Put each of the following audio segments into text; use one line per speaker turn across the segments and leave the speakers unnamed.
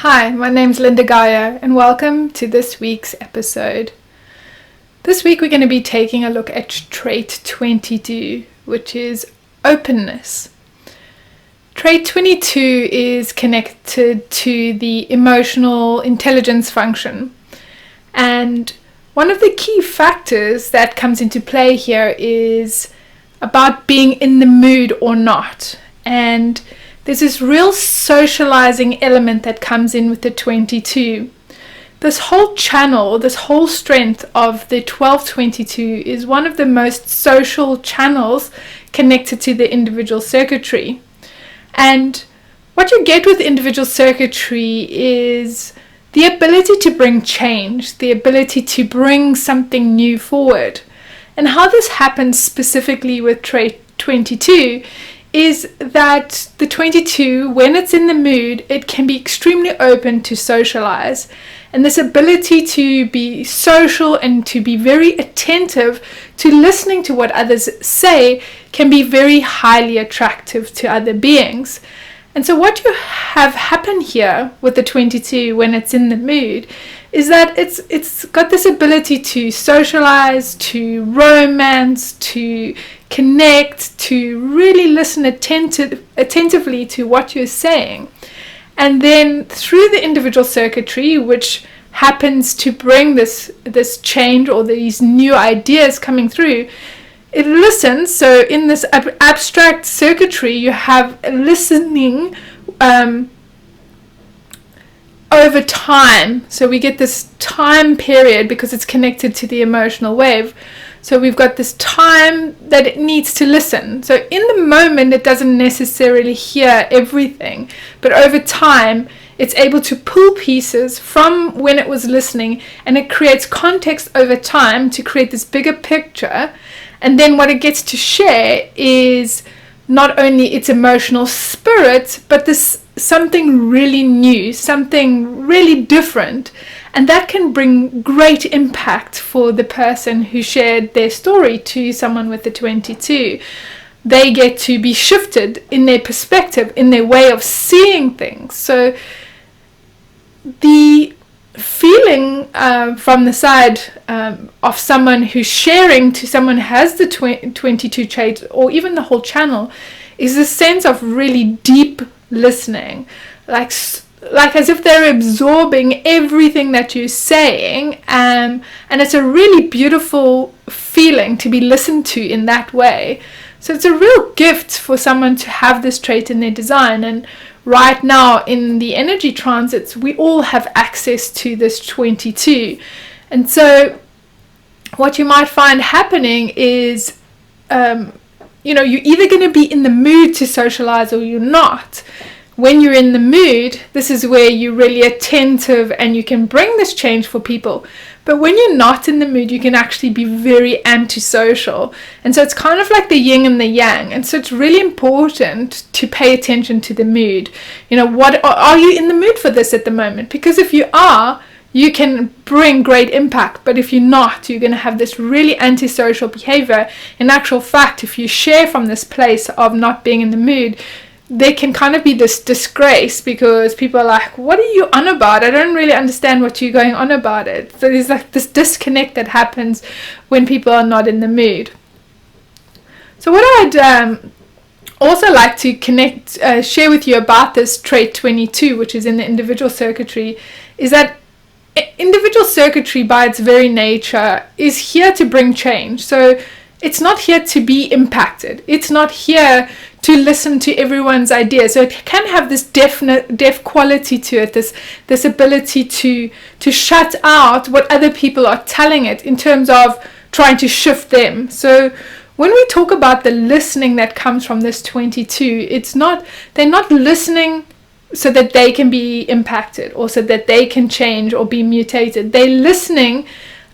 Hi, my name's Lynda Gaiao, and welcome to this week's episode. This week we're going to be taking a look at trait 22, which is openness. Trait 22 is connected to the emotional intelligence function, and one of the key factors that comes into play here is about being in the mood or not. And there's this real socializing element that comes in with the 22. This whole channel, this whole strength of the 1222 is one of the most social channels connected to the individual circuitry. And what you get with individual circuitry is the ability to bring change, the ability to bring something new forward. And how this happens specifically with trait 22 is that the 22, when it's in the mood, it can be extremely open to socialize. And this ability to be social and to be very attentive to listening to what others say can be very highly attractive to other beings. And so what you have happen here with the 22 when it's in the mood is that it's got this ability to socialize, to romance, to connect, to really listen attentively to what you're saying. And then through the individual circuitry, which happens to bring this change or these new ideas coming through, it listens. So in this abstract circuitry, you have listening over time. So we get this time period because it's connected to the emotional wave. So we've got this time that it needs to listen. So in the moment, it doesn't necessarily hear everything, but over time, it's able to pull pieces from when it was listening, and it creates context over time to create this bigger picture. And then what it gets to share is not only its emotional spirit, but this something really new, something really different. And that can bring great impact for the person who shared their story to someone with the 22. They get to be shifted in their perspective, in their way of seeing things. So the feeling from the side of someone who's sharing to someone who has the 22 traits, or even the whole channel, is a sense of really deep listening, like as if they're absorbing everything that you're saying, and it's a really beautiful feeling to be listened to in that way. So it's a real gift for someone to have this trait in their design. And right now in the energy transits, we all have access to this 22. And so what you might find happening is you're either going to be in the mood to socialize or you're not. When you're in the mood, this is where you're really attentive and you can bring this change for people. But when you're not in the mood, you can actually be very antisocial. And so it's kind of like the yin and the yang. And so it's really important to pay attention to the mood. What are you in the mood for this at the moment? Because if you are, you can bring great impact. But if you're not, you're going to have this really antisocial behavior. In actual fact, if you share from this place of not being in the mood, there can kind of be this disgrace because people are like, what are you on about? I don't really understand what you're going on about it. So there's like this disconnect that happens when people are not in the mood. So what I'd also like to share with you about this trait 22, which is in the individual circuitry, is that individual circuitry by its very nature is here to bring change. So it's not here to be impacted. It's not here to listen to everyone's ideas. So it can have this deaf quality to it, this ability to shut out what other people are telling it in terms of trying to shift them. So when we talk about the listening that comes from this 22, they're not listening so that they can be impacted or so that they can change or be mutated. They're listening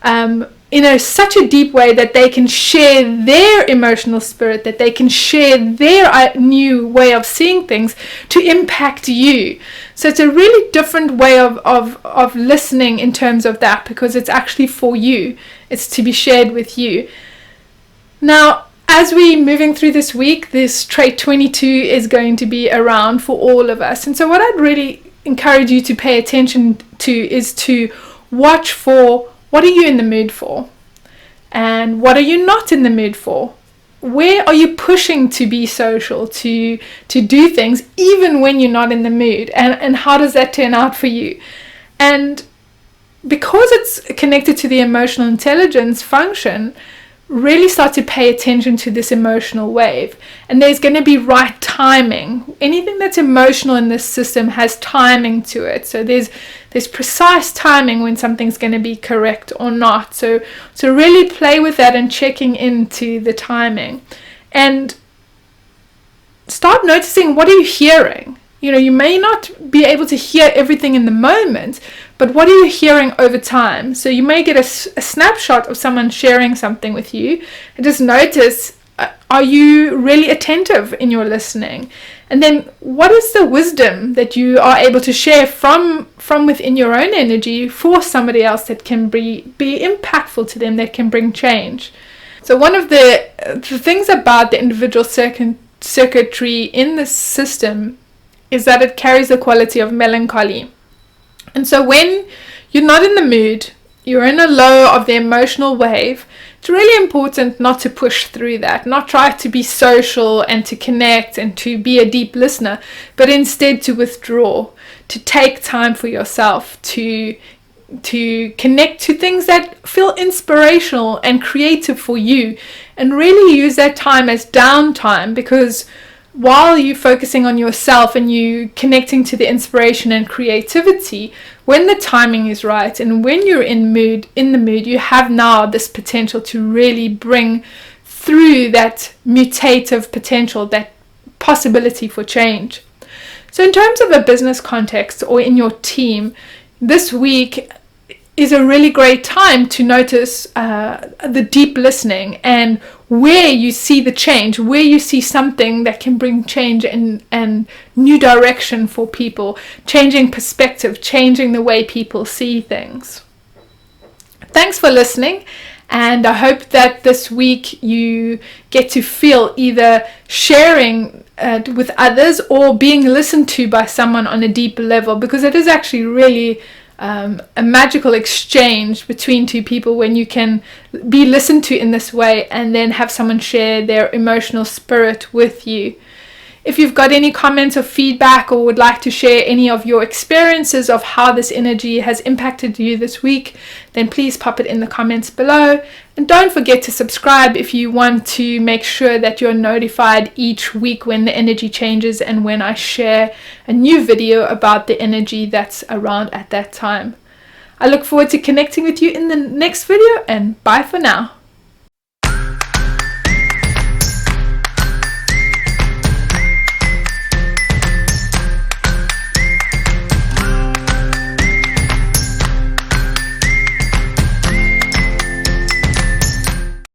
in such a deep way that they can share their emotional spirit, that they can share their new way of seeing things to impact you. So it's a really different way of listening in terms of that, because it's actually for you. It's to be shared with you. Now, as we're moving through this week, this trait 22 is going to be around for all of us. And so what I'd really encourage you to pay attention to is to watch for what are you in the mood for, and what are you not in the mood for. Where are you pushing to be social, to do things even when you're not in the mood, and how does that turn out for you? And because it's connected to the emotional intelligence function, really start to pay attention to this emotional wave. And there's going to be right timing. Anything that's emotional in this system has timing to it. So there's precise timing when something's going to be correct or not. So really play with that and checking into the timing. And start noticing, what are you hearing? You may not be able to hear everything in the moment, but what are you hearing over time? So you may get a snapshot of someone sharing something with you, and just notice, are you really attentive in your listening? And then what is the wisdom that you are able to share from within your own energy for somebody else that can be impactful to them, that can bring change? So one of the things about the individual circuitry in this system is that it carries the quality of melancholy. And so when you're not in the mood, you're in a low of the emotional wave, it's really important not to push through that, not try to be social and to connect and to be a deep listener, but instead to withdraw, to take time for yourself, to connect to things that feel inspirational and creative for you, and really use that time as downtime, because while you're focusing on yourself and you connecting to the inspiration and creativity, when the timing is right and when you're in the mood, you have now this potential to really bring through that mutative potential, that possibility for change. So in terms of a business context or in your team, this week is a really great time to notice the deep listening and where you see the change, where you see something that can bring change and new direction for people, changing perspective, changing the way people see things. Thanks for listening, and I hope that this week you get to feel either sharing with others or being listened to by someone on a deeper level, because it is actually really a magical exchange between two people when you can be listened to in this way and then have someone share their emotional spirit with you. If you've got any comments or feedback or would like to share any of your experiences of how this energy has impacted you this week, then please pop it in the comments below. And don't forget to subscribe if you want to make sure that you're notified each week when the energy changes and when I share a new video about the energy that's around at that time. I look forward to connecting with you in the next video, and bye for now.